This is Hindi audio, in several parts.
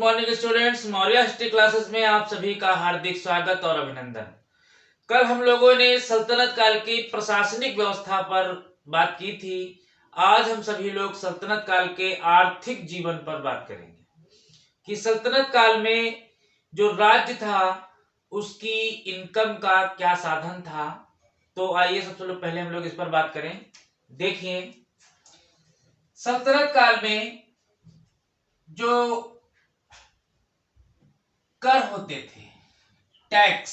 Morning students, Maurya history classes में आप सभी का हार्दिक स्वागत और अभिनंदन। कल हम लोगों ने सल्तनत काल की प्रशासनिक व्यवस्था पर बात की थी। आज हम सभी लोग सल्तनत काल के आर्थिक जीवन पर बात करेंगे कि सल्तनत काल में जो राज्य था उसकी इनकम का क्या साधन था। तो आइए सबसे लोग पहले हम लोग इस पर बात करें। देखिए, सल्तनत काल में जो कर होते थे, टैक्स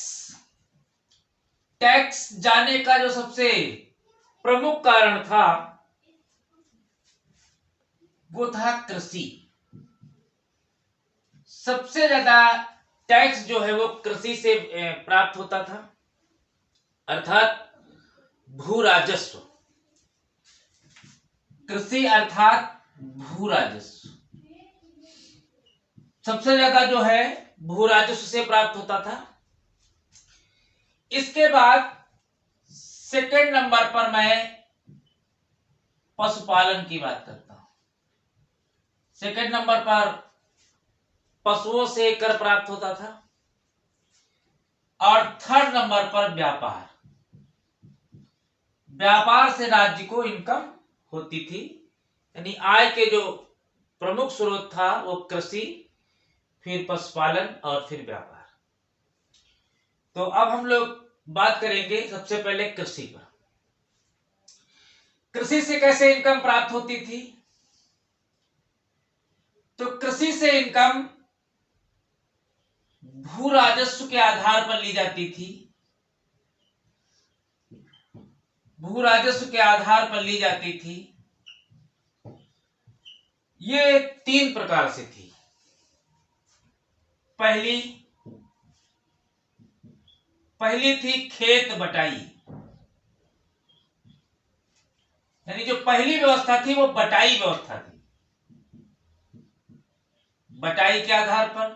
टैक्स जाने का जो सबसे प्रमुख कारण था वो था कृषि। सबसे ज्यादा टैक्स जो है वो कृषि से प्राप्त होता था, अर्थात भू राजस्व। कृषि अर्थात भू राजस्व सबसे ज्यादा जो है भू राजस्व से प्राप्त होता था। इसके बाद सेकंड नंबर पर मैं पशुपालन की बात करता हूं। सेकंड नंबर पर पशुओं से कर प्राप्त होता था और थर्ड नंबर पर व्यापार। व्यापार से राज्य को इनकम होती थी, यानी आय के जो प्रमुख स्रोत था वो कृषि, फिर पशुपालन और फिर व्यापार। तो अब हम लोग बात करेंगे सबसे पहले कृषि पर। कृषि से कैसे इनकम प्राप्त होती थी? तो कृषि से इनकम भू राजस्व के आधार पर ली जाती थी। भू राजस्व के आधार पर ली जाती थी। ये तीन प्रकार से थी। पहली थी खेत बटाई, यानी जो पहली व्यवस्था थी वो बटाई व्यवस्था थी। बटाई के आधार पर।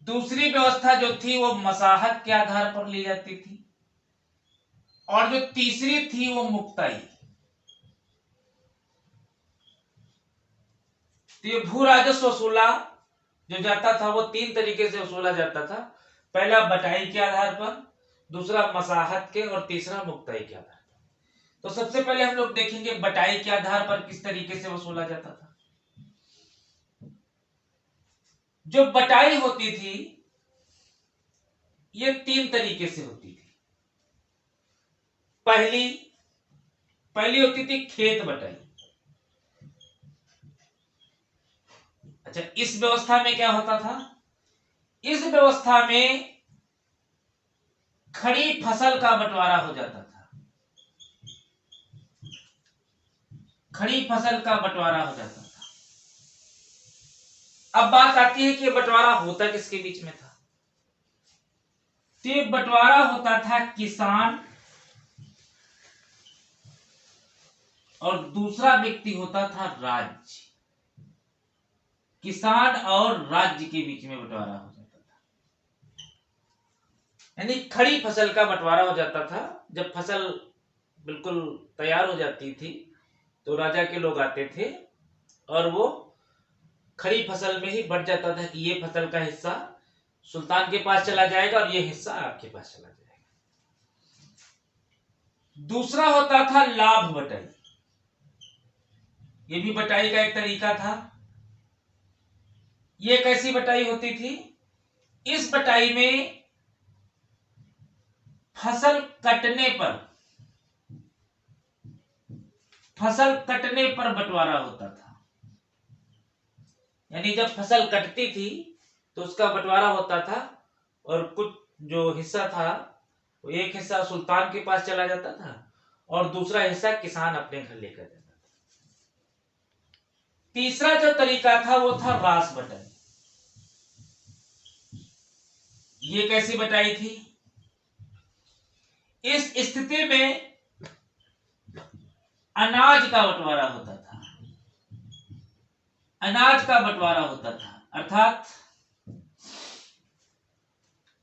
दूसरी व्यवस्था जो थी वो मसाहत के आधार पर ली जाती थी और जो तीसरी थी वो मुक्ताई। तो ये भू राजस्व वसूला जो जाता था वो तीन तरीके से वसूला जाता था। पहला बटाई के आधार पर, दूसरा मसाहत के और तीसरा मुक्ताई के आधार पर। तो सबसे पहले हम लोग देखेंगे बटाई के आधार पर किस तरीके से वसूला जाता था। जो बटाई होती थी ये तीन तरीके से होती थी। पहली होती थी खेत बटाई। अच्छा, इस व्यवस्था में क्या होता था? इस व्यवस्था में खड़ी फसल का बंटवारा हो जाता था। खड़ी फसल का बंटवारा हो जाता था। अब बात आती है कि बंटवारा होता किसके बीच में था? तो ये बंटवारा होता था किसान और दूसरा व्यक्ति होता था राज्य। किसान और राज्य के बीच में बंटवारा हो जाता था, यानी खड़ी फसल का बंटवारा हो जाता था। जब फसल बिल्कुल तैयार हो जाती थी तो राजा के लोग आते थे और वो खड़ी फसल में ही बंट जाता था कि ये फसल का हिस्सा सुल्तान के पास चला जाएगा और ये हिस्सा आपके पास चला जाएगा। दूसरा होता था लाभ बटाई। ये भी बटाई का एक तरीका था। ये कैसी बटाई होती थी? इस बटाई में फसल कटने पर बंटवारा होता था। यानी जब फसल कटती थी तो उसका बंटवारा होता था और कुछ जो हिस्सा था वो एक हिस्सा सुल्तान के पास चला जाता था और दूसरा हिस्सा किसान अपने घर लेकर जाता था। तीसरा जो तरीका था वो था रास बटाई। ये कैसी बटाई थी? इस स्थिति में अनाज का बंटवारा होता था। अनाज का बंटवारा होता था, अर्थात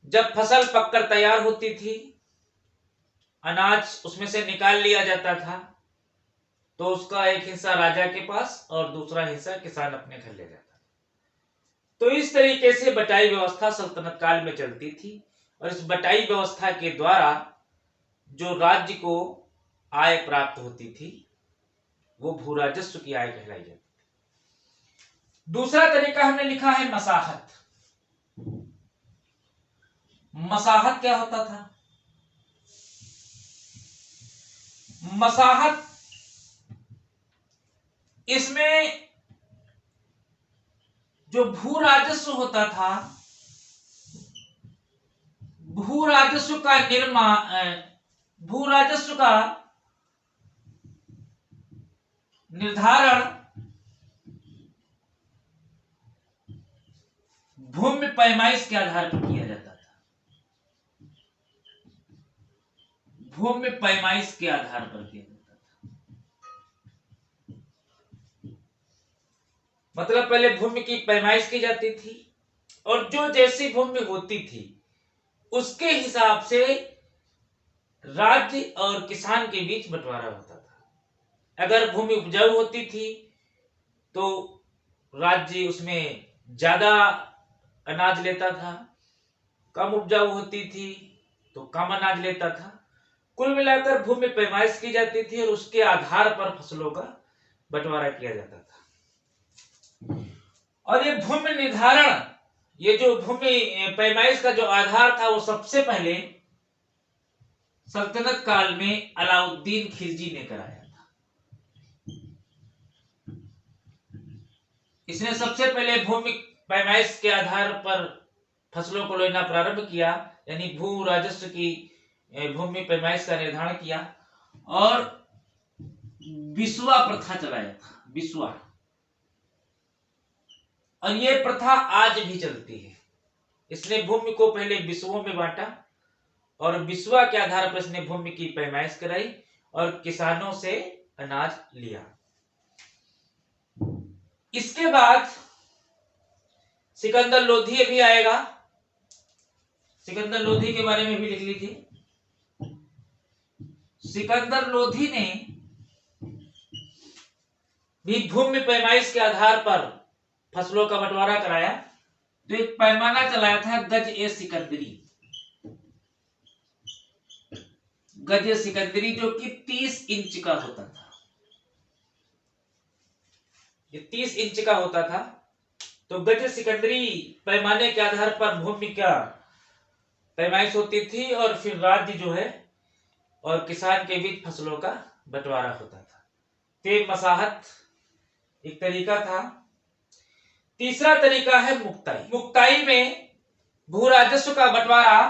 जब फसल पककर तैयार होती थी, अनाज उसमें से निकाल लिया जाता था तो उसका एक हिस्सा राजा के पास और दूसरा हिस्सा किसान अपने घर ले जाता था। तो इस तरीके से बटाई व्यवस्था सल्तनत काल में चलती थी और इस बटाई व्यवस्था के द्वारा जो राज्य को आय प्राप्त होती थी वो भू राजस्व की आय कहलाई जाती थी। दूसरा तरीका हमने लिखा है मसाहत। मसाहत क्या होता था? मसाहत, इसमें जो भू राजस्व होता था, भू राजस्व का भू राजस्व का निर्धारण भूमि पैमाइश के आधार पर किया जाता था। भूमि पैमाइश के आधार पर किया जाता था। मतलब पहले भूमि की पैमाइश की जाती थी और जो जैसी भूमि होती थी उसके हिसाब से राज्य और किसान के बीच बंटवारा होता था। अगर भूमि उपजाऊ होती थी तो राज्य उसमें ज्यादा अनाज लेता था, कम उपजाऊ होती थी तो कम अनाज लेता था। कुल मिलाकर भूमि पैमाइश की जाती थी और उसके आधार पर फसलों का बंटवारा किया जाता था। और ये भूमि निर्धारण, ये जो भूमि पैमाइश का जो आधार था वो सबसे पहले सल्तनत काल में अलाउद्दीन खिलजी ने कराया था। इसने सबसे पहले भूमि पैमाइश के आधार पर फसलों को लेना प्रारंभ किया, यानी भू राजस्व की भूमि पैमाइश का निर्धारण किया और बिस्वा प्रथा चलाया था। बिस्वा, और ये प्रथा आज भी चलती है। इसने भूमि को पहले बिस्वों में बांटा और बिस्वा के आधार पर इसने भूमि की पैमाइश कराई और किसानों से अनाज लिया। इसके बाद सिकंदर लोधी भी आएगा। सिकंदर लोधी के बारे में भी लिख लीजिए। सिकंदर लोधी ने भी भूमि पैमाइश के आधार पर फसलों का बंटवारा कराया। तो एक पैमाना चलाया था गज ए सिकंदरी। गज ए सिकंदरी जो कि 30 इंच का होता था। ये 30 इंच का होता था। तो गज सिकंदरी पैमाने के आधार पर भूमि का पैमाइश होती थी और फिर राज्य जो है और किसान के बीच फसलों का बंटवारा होता था। तो मसाहत एक तरीका था। तीसरा तरीका है मुक्ताई। मुक्ताई में भू राजस्व का बंटवारा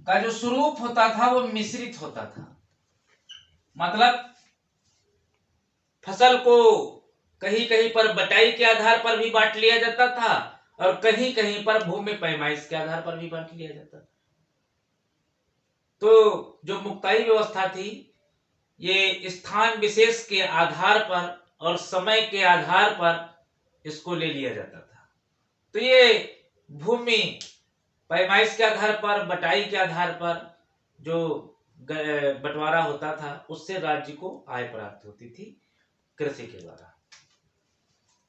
का जो स्वरूप होता था वो मिश्रित होता था। मतलब फसल को कहीं कहीं पर बटाई के आधार पर भी बांट लिया जाता था और कहीं कहीं पर भूमि पैमाइश के आधार पर भी बांट लिया जाता था। तो जो मुक्ताई व्यवस्था थी ये स्थान विशेष के आधार पर और समय के आधार पर इसको ले लिया जाता था। तो ये भूमि पैमाइश के आधार पर, बटाई के आधार पर जो बंटवारा होता था उससे राज्य को आय प्राप्त होती थी कृषि के द्वारा।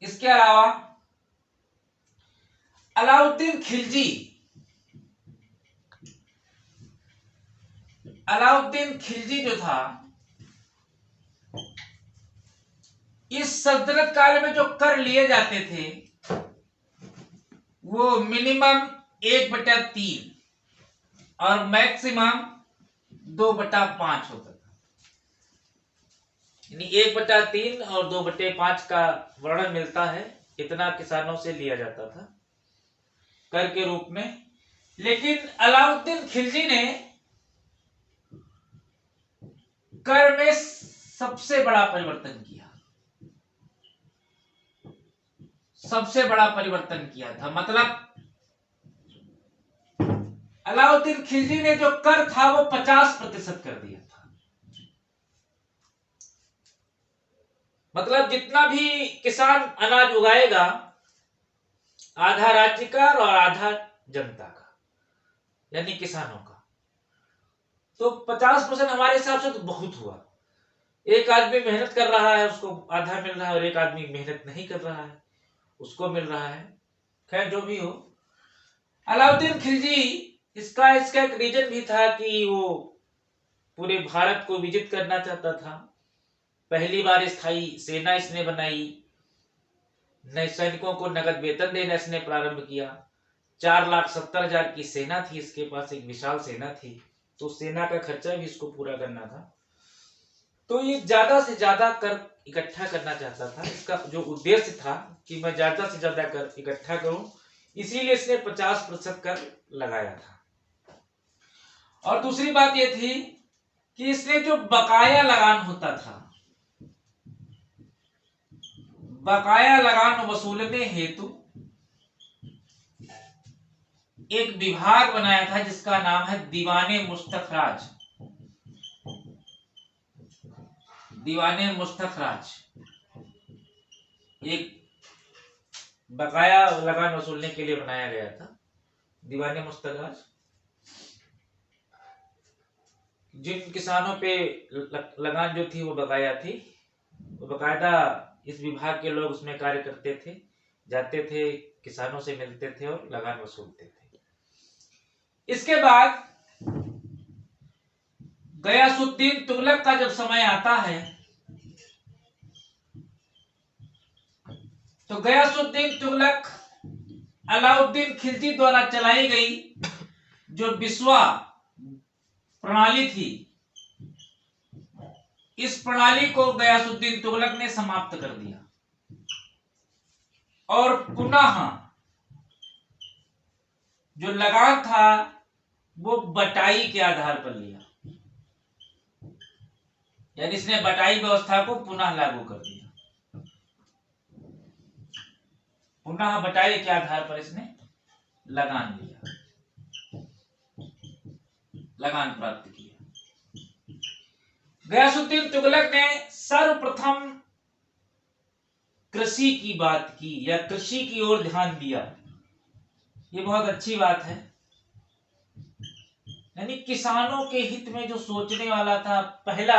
इसके अलावा अलाउद्दीन खिलजी, अलाउद्दीन खिलजी जो था, इस सल्तनत काल में जो कर लिए जाते थे वो मिनिमम 1/3 और मैक्सिमम 2/5 होता था। यानी 1/3 और 2/5 का वर्णन मिलता है। इतना किसानों से लिया जाता था कर के रूप में। लेकिन अलाउद्दीन खिलजी ने कर में सबसे बड़ा परिवर्तन किया। सबसे बड़ा परिवर्तन किया था। मतलब अलाउद्दीन खिलजी ने जो कर था वो 50% कर दिया था। मतलब जितना भी किसान अनाज उगाएगा आधा राज्य का और आधा जनता का, यानी किसानों का। तो 50% हमारे हिसाब से तो बहुत हुआ। एक आदमी मेहनत कर रहा है उसको आधा मिल रहा है और एक आदमी मेहनत नहीं कर रहा है उसको मिल रहा है। खैर जो भी हो, अलाउद्दीन खिलजी इसका एक रीजन भी था कि वो पूरे भारत को विजित करना चाहता था। पहली बार स्थायी सेना इसने बनाई, नए सैनिकों को नगद वेतन देना इसने प्रारंभ किया। 4,70,000 की सेना थी इसके पास, एक विशाल सेना थी, तो सेना का खर्चा भी इसको पूरा करना था। तो ये ज्यादा से ज्यादा कर इकट्ठा करना चाहता था। इसका जो उद्देश्य था कि मैं ज्यादा से ज्यादा कर इकट्ठा करूं, इसीलिए इसने 50% कर लगाया था। और दूसरी बात यह थी कि इसने जो बकाया लगान होता था, बकाया लगान वसूलने हेतु एक विभाग बनाया था जिसका नाम है दीवाने मुस्तखराज। दीवाने मुस्तखराज एक बकाया लगान वसूलने के लिए बनाया गया था। दीवाने मुस्तखराज जिन किसानों पे लगान जो थी वो बकाया थी, वो बकायदा इस विभाग के लोग उसमें कार्य करते थे, जाते थे, किसानों से मिलते थे और लगान वसूलते थे। इसके बाद गयासुद्दीन तुगलक का जब समय आता है तो गयासुद्दीन तुगलक अलाउद्दीन खिलजी द्वारा चलाई गई जो बिस्वा प्रणाली थी, इस प्रणाली को गयासुद्दीन तुगलक ने समाप्त कर दिया और पुनः जो लगान था वो बटाई के आधार पर लिया, यानी इसने बटाई व्यवस्था को पुनः लागू कर दिया। पुनः बटाई के आधार पर इसने लगान लिया, लगान प्राप्त किया। गयासुद्दीन तुगलक ने सर्वप्रथम कृषि की बात की या कृषि की ओर ध्यान दिया। ये बहुत अच्छी बात है, यानी किसानों के हित में जो सोचने वाला था पहला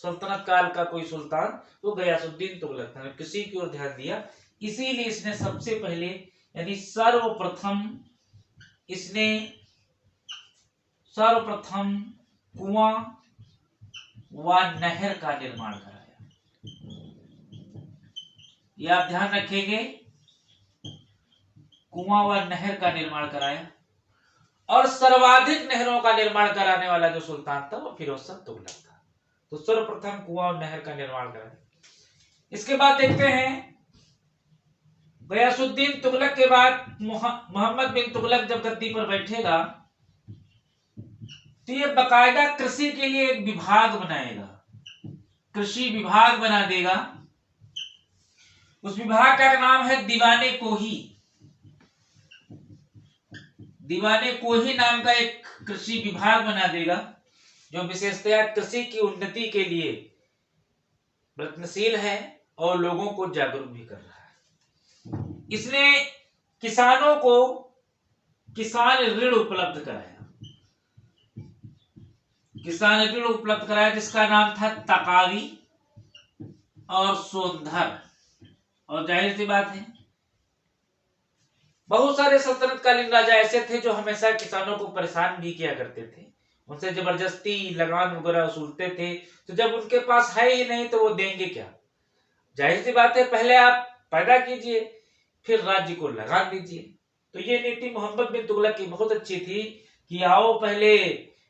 सल्तनत काल का कोई सुल्तान वो गयासुद्दीन तुगलक था। कृषि की ओर ध्यान दिया, इसीलिए इसने सबसे पहले यानी सर्वप्रथम कुआं व नहर का निर्माण कराया। यह आप ध्यान रखेंगे, कुआं व नहर का निर्माण कराया। और सर्वाधिक नहरों का निर्माण कराने वाला जो सुल्तान था वो फिरोज शाह तुगलक था। तो सर्वप्रथम कुआं और नहर का निर्माण कराया। इसके बाद देखते हैं गयासुद्दीन तुगलक के बाद मोहम्मद बिन तुगलक जब गद्दी पर बैठेगा तो ये बकायदा कृषि के लिए एक विभाग बनाएगा, कृषि विभाग बना देगा। उस विभाग का नाम है दीवाने कोही। दीवाने कोही नाम का एक कृषि विभाग बना देगा जो विशेषतया कृषि की उन्नति के लिए प्रयत्नशील है और लोगों को जागरूक भी कर रहा है। इसने किसानों को किसान ऋण उपलब्ध कराया, किसान ऋण उपलब्ध कराया जिसका नाम था तकावी और सोंधर। और जाहिर सी बात है बहुत सारे सल्तनत कालीन राजा ऐसे थे जो हमेशा किसानों को परेशान भी किया करते थे, उनसे जबरदस्ती लगान वगैरह वसूलते थे। तो जब उनके पास है ही नहीं तो वो देंगे क्या? जाहिर सी बात है पहले आप पैदा कीजिए फिर राज्य को लगान दीजिए। तो ये नीति मोहम्मद बिन तुगलक की बहुत अच्छी थी कि आओ पहले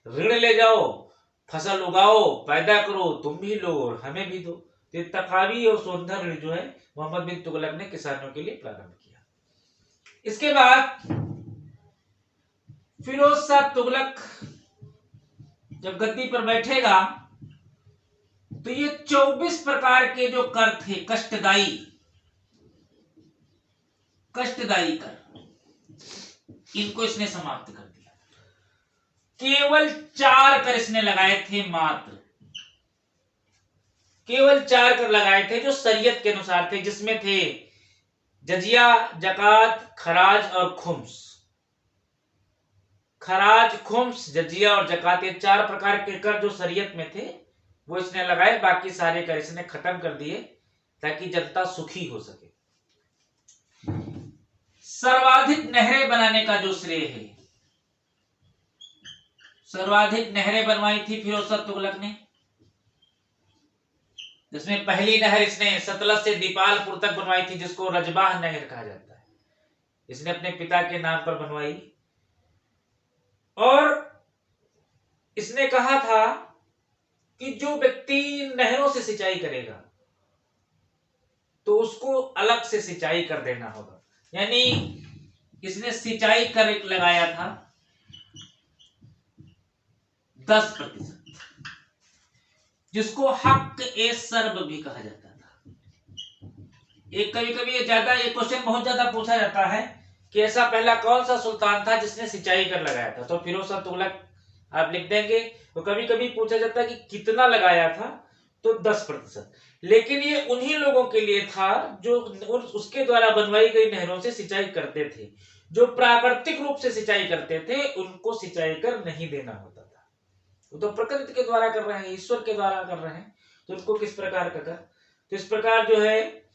ऋण ले जाओ, फसल उगाओ, पैदा करो, तुम भी लो और हमें भी दो। तो तकावी और सोंधर ऋण जो है मोहम्मद बिन तुगलक ने किसानों के लिए प्रारंभ किया। इसके बाद फिरोज शाह तुगलक जब गद्दी पर बैठेगा तो ये 24 प्रकार के जो कर थे कष्टदायी कर, इनको इसने समाप्त कर दिया। केवल 4 कर इसने लगाए थे, मात्र केवल 4 कर लगाए थे जो शरीयत के अनुसार थे, जिसमें थे जजिया, जकात, खराज और खुम्स। खराज, खुम्स, जजिया और जकात, ये 4 प्रकार के कर जो शरीयत में थे वो इसने लगाए। बाकी सारे कर इसने खत्म कर दिए ताकि जनता सुखी हो सके। सर्वाधिक नहरें बनाने का जो श्रेय है, सर्वाधिक नहरें बनवाई थी फिरोज शाह तुगलक ने, जिसमें पहली नहर इसने सतलज से दीपालपुर तक बनवाई थी, जिसको रजबाह नहर कहा जाता है। इसने अपने पिता के नाम पर बनवाई और इसने कहा था कि जो व्यक्ति नहरों से सिंचाई करेगा तो उसको अलग से सिंचाई कर देना होगा। यानी इसने सिंचाई कर लगाया था 10%, जिसको हक ए सर्ब भी कहा जाता था। एक कभी कभी ये क्वेश्चन बहुत ज्यादा पूछा जाता है कि ऐसा पहला कौन सा सुल्तान था जिसने सिंचाई कर लगाया था, तो फिरोज शाह तुगलक आप लिख देंगे। तो कभी कभी पूछा जाता है कि कितना लगाया था, तो 10%। लेकिन ये उन्हीं लोगों के लिए था जो उसके द्वारा बनवाई गई नहरों से सिंचाई करते थे। जो प्राकृतिक रूप से सिंचाई करते थे उनको सिंचाई कर नहीं देना होता था। वो तो प्रकृति के द्वारा कर रहे हैं, ईश्वर के द्वारा कर रहे हैं, तो उनको किस प्रकार का कर, तो इस प्रकार जो है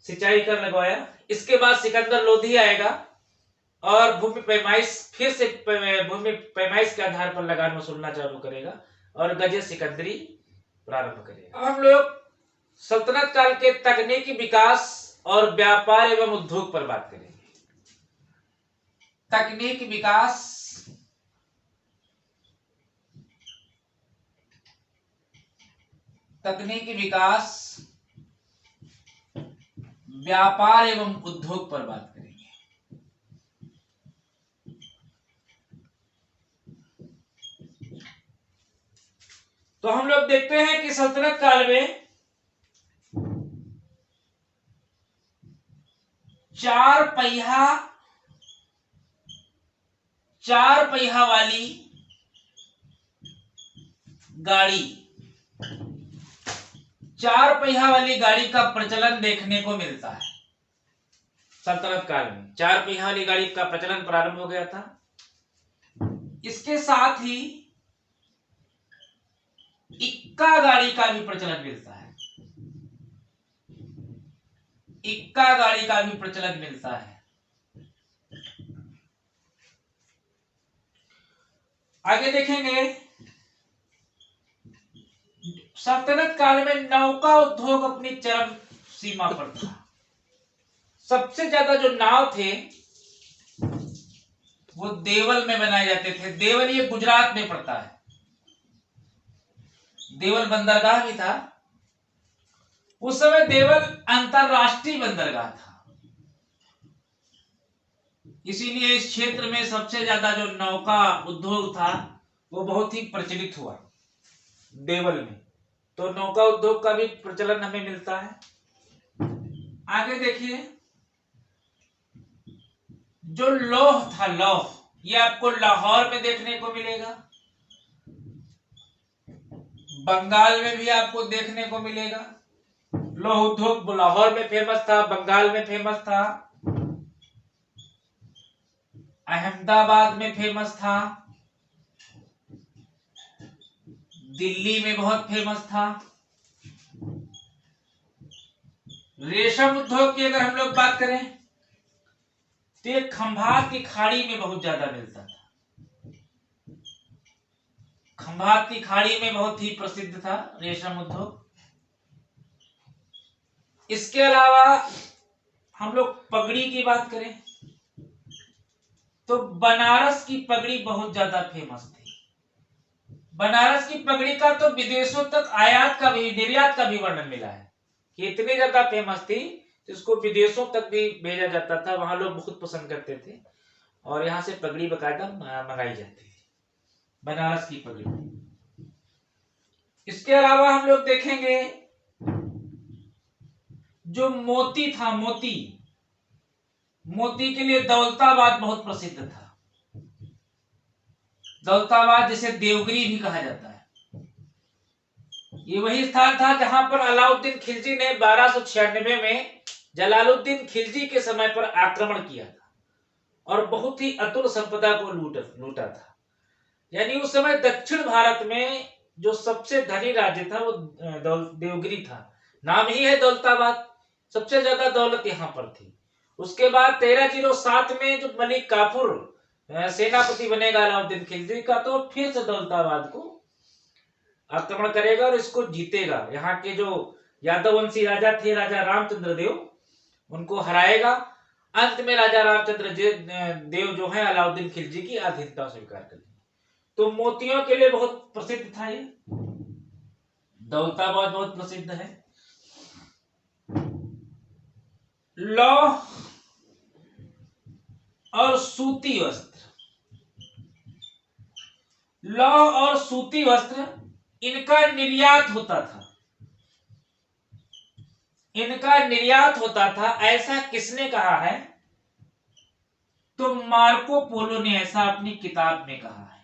सिंचाई कर लगवाया। इसके बाद सिकंदर लोधी आएगा और भूमि पैमाइश फिर से भूमि पैमाइश के आधार पर लगान वसूलना चालू करेगा और गजे सिकंदरी प्रारंभ करेगा। अब हम लोग सल्तनत काल के तकनीकी विकास और व्यापार एवं उद्योग पर बात करेंगे। तकनीकी विकास, तकनीकी विकास, व्यापार एवं उद्योग पर बात करेंगे। तो हम लोग देखते हैं कि सल्तनत काल में चार पहिया वाली गाड़ी, चार पहिया वाली गाड़ी का प्रचलन देखने को मिलता है। सल्तनत काल में चार पहिया वाली गाड़ी का प्रचलन प्रारंभ हो गया था। इसके साथ ही इक्का गाड़ी का भी प्रचलन मिलता है, इक्का गाड़ी का भी प्रचलन मिलता है। आगे देखेंगे सल्तनत काल में नौका उद्योग अपनी चरम सीमा पर था। सबसे ज्यादा जो नाव थे वो देवल में बनाए जाते थे। देवल ये गुजरात में पड़ता है, देवल बंदरगाह भी था। उस समय देवल अंतरराष्ट्रीय बंदरगाह था, इसीलिए इस क्षेत्र में सबसे ज्यादा जो नौका उद्योग था वो बहुत ही प्रचलित हुआ देवल में। तो नौका उद्योग का भी प्रचलन हमें मिलता है। आगे देखिए जो लौह था, लौह ये आपको लाहौर में देखने को मिलेगा, बंगाल में भी आपको देखने को मिलेगा। लौह उद्योग लाहौर में फेमस था, बंगाल में फेमस था, अहमदाबाद में फेमस था, दिल्ली में बहुत फेमस था। रेशम उद्योग की अगर हम लोग बात करें तो ये खंभात की खाड़ी में बहुत ज्यादा मिलता था। खंभात की खाड़ी में बहुत ही प्रसिद्ध था रेशम उद्योग। इसके अलावा हम लोग पगड़ी की बात करें तो बनारस की पगड़ी बहुत ज्यादा फेमस थी। बनारस की पगड़ी का तो विदेशों तक आयात का भी, निर्यात का भी वर्णन मिला है कि इतनी ज्यादा फेमस थी जिसको विदेशों तक भी भेजा जाता था। वहां लोग बहुत पसंद करते थे और यहाँ से पगड़ी बकायदा मंगाई जाती थी, बनारस की पगड़ी। इसके अलावा हम लोग देखेंगे जो मोती था, मोती, मोती के लिए दौलताबाद बहुत प्रसिद्ध था। दौलताबाद जिसे देवगिरी भी कहा जाता है, ये वही स्थान था जहां पर अलाउद्दीन खिलजी ने 1296 में जलालुद्दीन खिलजी के समय पर आक्रमण किया था और बहुत ही अतुल संपदा को लूटा था। यानी उस समय दक्षिण भारत में जो सबसे धनी राज्य था वो देवगिरी था। नाम ही है दौलताबाद, सबसे ज्यादा दौलत यहां पर थी उसके बाद 1307 में जो मलिक काफूर सेनापति बनेगा अलाउद्दीन खिलजी का, तो फिर से दौलताबाद को आक्रमण करेगा और इसको जीतेगा। यहाँ के जो यादव वंशी राजा थे, राजा रामचंद्र देव, उनको हराएगा। अंत में राजा रामचंद्र देव जो है अलाउद्दीन खिलजी की अधीनता स्वीकार कर ली। तो मोतियों के लिए बहुत प्रसिद्ध था ये, दौलताबाद बहुत प्रसिद्ध है। लौह और सूती वस्त्र, लौह और सूती वस्त्र इनका निर्यात होता था, इनका निर्यात होता था। ऐसा किसने कहा है? तो मार्को पोलो ने ऐसा अपनी किताब में कहा है।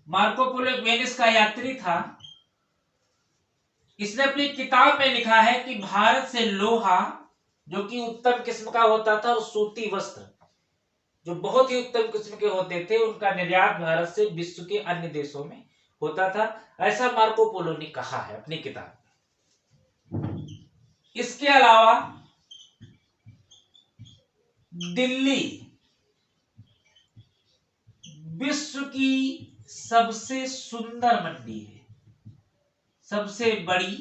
मार्को पोलो एक वेनिस का यात्री था। इसने अपनी किताब में लिखा है कि भारत से लोहा, जो कि उत्तम किस्म का होता था, और सूती वस्त्र जो बहुत ही उत्तम किस्म के होते थे, उनका निर्यात भारत से विश्व के अन्य देशों में होता था। ऐसा मार्को पोलो ने कहा है अपनी किताब में। इसके अलावा दिल्ली विश्व की सबसे सुंदर मंडी है, सबसे बड़ी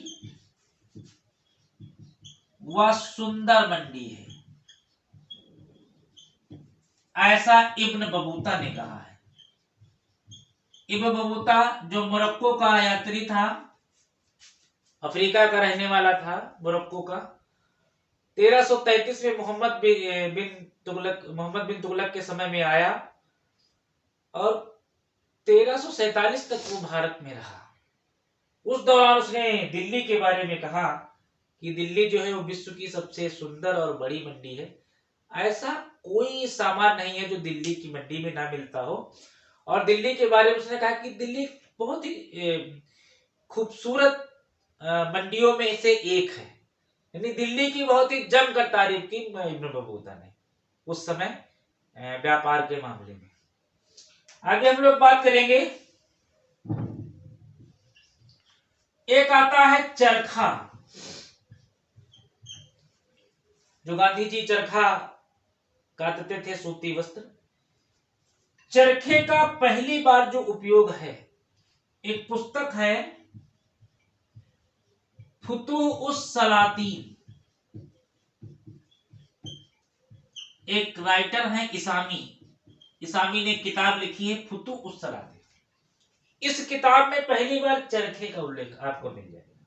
व सुंदर मंडी है, ऐसा इब्न बतूता ने कहा है। इब्न बतूता जो मोरक्को का यात्री था, अफ्रीका का रहने वाला था, मोरक्को का। 1333 में मोहम्मद बिन तुगलक के समय में आया और 1347 तक वो भारत में रहा। उस दौरान उसने दिल्ली के बारे में कहा कि दिल्ली जो है वो विश्व की सबसे सुंदर और बड़ी मंडी है। ऐसा कोई सामान नहीं है जो दिल्ली की मंडी में ना मिलता हो। और दिल्ली के बारे में उसने कहा कि दिल्ली बहुत ही खूबसूरत मंडियों में से एक है। यानी दिल्ली की बहुत ही जमकर तारीफ की इब्न बतूता ने उस समय व्यापार के मामले में। आगे हम लोग बात करेंगे, एक आता है चरखा। जो गांधी जी चरखा काटते थे, सूती वस्त्र। चरखे का पहली बार जो उपयोग है, एक पुस्तक है फुतूहुस सलातीन, एक राइटर है इसामी ने किताब लिखी है फुतूहुस सलातीन। इस किताब में पहली बार चरखे का उल्लेख आपको मिल जाएगा।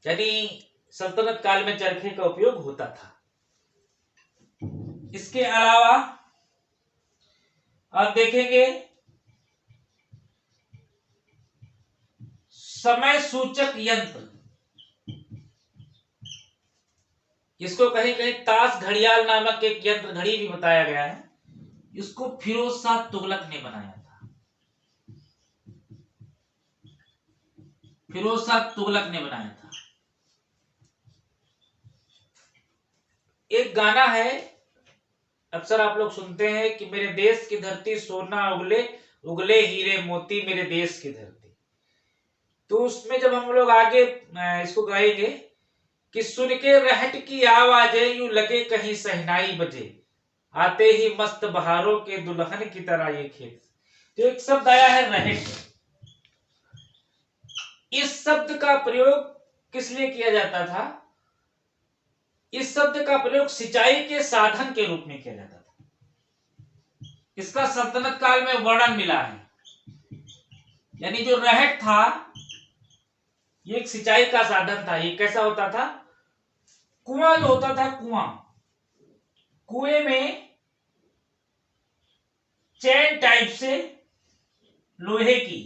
यानी सल्तनत काल में चरखे का उपयोग होता था। इसके अलावा आप देखेंगे समय सूचक यंत्र, इसको कहीं कहीं ताश घड़ियाल नामक एक यंत्र घड़ी भी बताया गया है। इसको फिरोज शाह तुगलक ने बनाया था, फिरोज शाह तुगलक ने बनाया था। एक गाना है, अक्सर आप लोग सुनते हैं कि मेरे देश की धरती सोना उगले, उगले हीरे मोती मेरे देश की धरती। तो उसमें जब हम लोग आगे इसको गाएंगे कि सुन के रहट की आवाजें यूं लगे कहीं सहनाई बजे, आते ही मस्त बहारों के दुल्हन की तरह ये खेत। तो एक शब्द आया है रहट। इस शब्द का प्रयोग किस लिए किया जाता था? इस शब्द का प्रयोग सिंचाई के साधन के रूप में किया जाता था। इसका सल्तनत काल में वर्णन मिला है। यानी जो रहट था, ये एक सिंचाई का साधन था। ये कैसा होता था? कुआं जो होता था, कुएं में चैन टाइप से लोहे की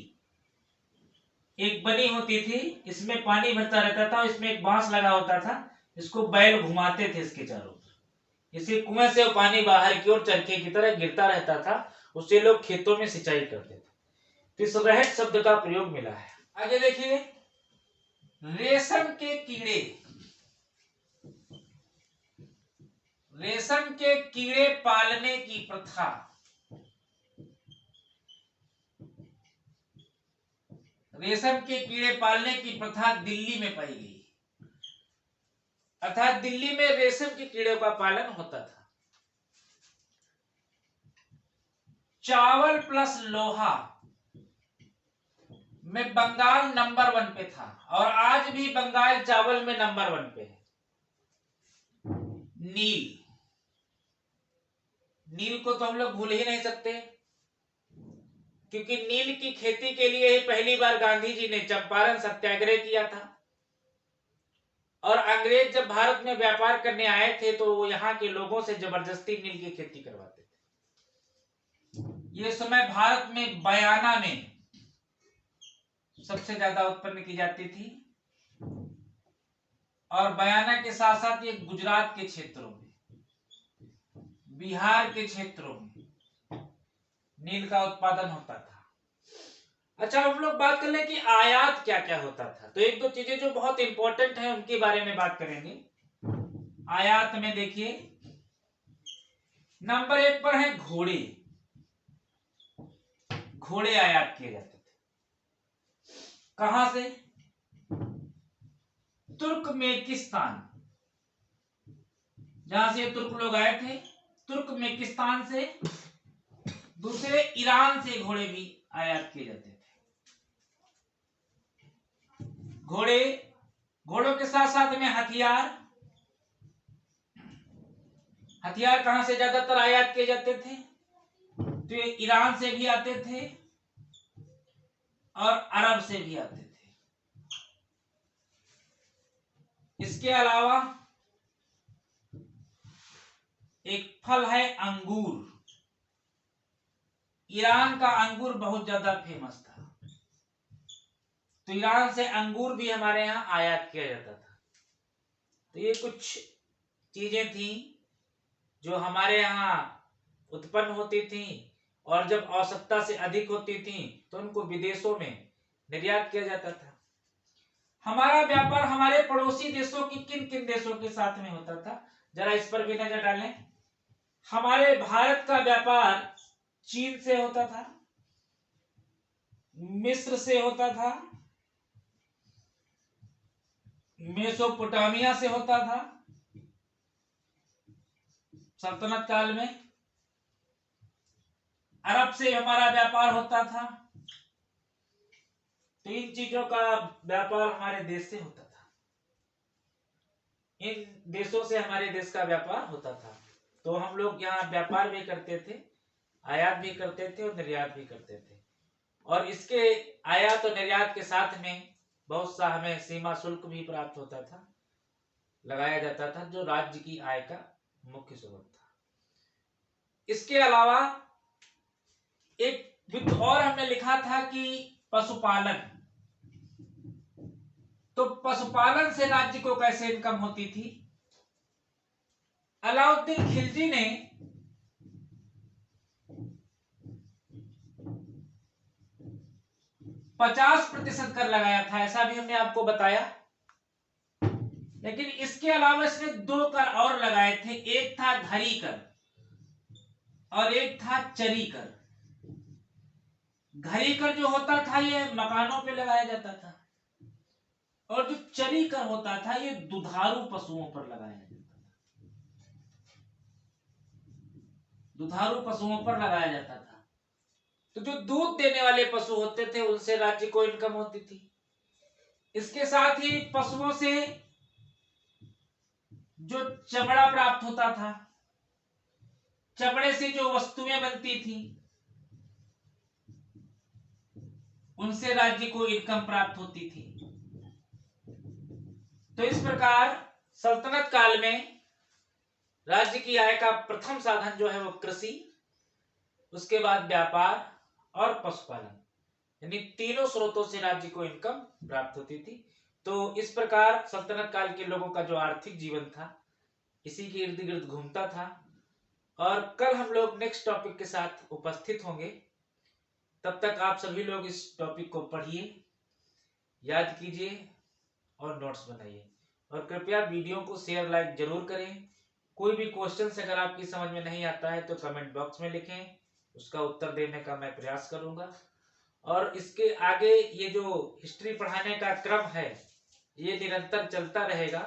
एक बनी होती थी, इसमें पानी भरता रहता था, इसमें एक बांस लगा होता था, इसको बैल घुमाते थे इसके चारों तरफ। इसी कुएं से पानी बाहर की ओर चरखे की तरह गिरता रहता था, उससे लोग खेतों में सिंचाई करते थे। तो इस रहट शब्द का प्रयोग मिला है। आगे देखिए, रेशम के कीड़े, रेशम के कीड़े पालने की प्रथा, रेशम के कीड़े पालने की प्रथा दिल्ली में पाई गई। अर्थात दिल्ली में रेशम के कीड़ों का पालन होता था। चावल प्लस लोहा में बंगाल नंबर 1 पे था और आज भी बंगाल चावल में नंबर 1 पे है। नील, नील को तो हम लोग भूल ही नहीं सकते, क्योंकि नील की खेती के लिए ही पहली बार गांधी जी ने चंपारण सत्याग्रह किया था। और अंग्रेज जब भारत में व्यापार करने आए थे तो वो यहाँ के लोगों से जबरदस्ती नील की खेती करवाते थे। ये समय भारत में बयाना में सबसे ज्यादा उत्पन्न की जाती थी और बयाना के साथ साथ ये गुजरात के क्षेत्रों में, बिहार के क्षेत्रों में नील का उत्पादन होता था। अच्छा, हम लोग बात कर ले कि आयात क्या क्या होता था। तो एक दो चीजें जो बहुत इंपॉर्टेंट है उनके बारे में बात करेंगे। आयात में देखिए नंबर 1 पर है घोड़े। घोड़े आयात किए जाते थे। कहां से? तुर्कमेकिस्तान, जहां से तुर्क लोग आए थे, तुर्कमेकिस्तान से। दूसरे ईरान से घोड़े भी आयात किए जाते थे। घोड़े, घोड़ों के साथ साथ में हथियार। हथियार कहां से ज्यादातर आयात किए जाते थे? तो ये ईरान से भी आते थे और अरब से भी आते थे। इसके अलावा एक फल है अंगूर। ईरान का अंगूर बहुत ज्यादा फेमस था, तो ईरान से अंगूर भी हमारे यहाँ आयात किया जाता था। तो ये कुछ चीजें थी जो हमारे यहाँ उत्पन्न होती थी और जब आवश्यकता से अधिक होती थी तो उनको विदेशों में निर्यात किया जाता था। हमारा व्यापार हमारे पड़ोसी देशों की किन किन देशों के साथ में होता था, जरा इस पर भी नजर डालें। हमारे भारत का व्यापार चीन से होता था, मिस्र से होता था, मेसोपोटामिया से होता था सल्तनत काल में, अरब से हमारा व्यापार होता था। तो इन चीजों का व्यापार हमारे देश से होता था, इन देशों से हमारे देश का व्यापार होता था। तो हम लोग यहाँ व्यापार भी करते थे, आयात भी करते थे और निर्यात भी करते थे। और इसके आयात और निर्यात के साथ में बहुत सा हमें सीमा शुल्क भी प्राप्त होता था, लगाया जाता था, जो राज्य की आय का मुख्य स्रोत था। इसके अलावा एक बिंदु और हमने लिखा था कि पशुपालन। तो पशुपालन से राज्य को कैसे इनकम होती थी? अलाउद्दीन खिलजी ने 50% कर लगाया था, ऐसा भी हमने आपको बताया। लेकिन इसके अलावा इसने 2 कर और लगाए थे, एक था घरी कर और एक था चरी कर। घरी कर जो होता था ये मकानों पे लगाया जाता था और जो चरी कर होता था ये दुधारू पशुओं पर लगाया जाता था। दुधारू पशुओं पर लगाया जाता था। तो जो दूध देने वाले पशु होते थे उनसे राज्य को इनकम होती थी। इसके साथ ही पशुओं से जो चमड़ा प्राप्त होता था, चमड़े से जो वस्तुएं बनती थी उनसे राज्य को इनकम प्राप्त होती थी। तो इस प्रकार सल्तनत काल में राज्य की आय का प्रथम साधन जो है वो कृषि, उसके बाद व्यापार और पशुपालन, यानी तीनों स्रोतों से राज्य को इनकम प्राप्त होती थी। तो इस प्रकार सल्तनत काल के लोगों का जो आर्थिक जीवन था इसी के इर्द गिर्द घूमता था। और कल हम लोग नेक्स्ट टॉपिक के साथ उपस्थित होंगे। तब तक आप सभी लोग इस टॉपिक को पढ़िए, याद कीजिए और नोट्स बनाइए और कृपया वीडियो को शेयर लाइक जरूर करें। कोई भी क्वेश्चन अगर आपकी समझ में नहीं आता है तो कमेंट बॉक्स में लिखें, उसका उत्तर देने का मैं प्रयास करूंगा। और इसके आगे ये जो हिस्ट्री पढ़ाने का क्रम है ये निरंतर चलता रहेगा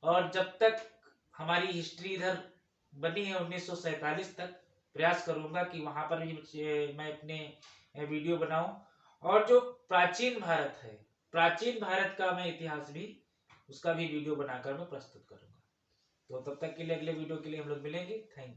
और जब तक हमारी हिस्ट्री इधर बनी है 1947 तक, प्रयास करूंगा कि वहां पर भी मैं अपने वीडियो बनाऊं। और जो प्राचीन भारत है, प्राचीन भारत का मैं इतिहास भी, उसका भी वीडियो बनाकर मैं प्रस्तुत करूंगा। तो तब तक के लिए, अगले वीडियो के लिए हम लोग मिलेंगे। Thank you.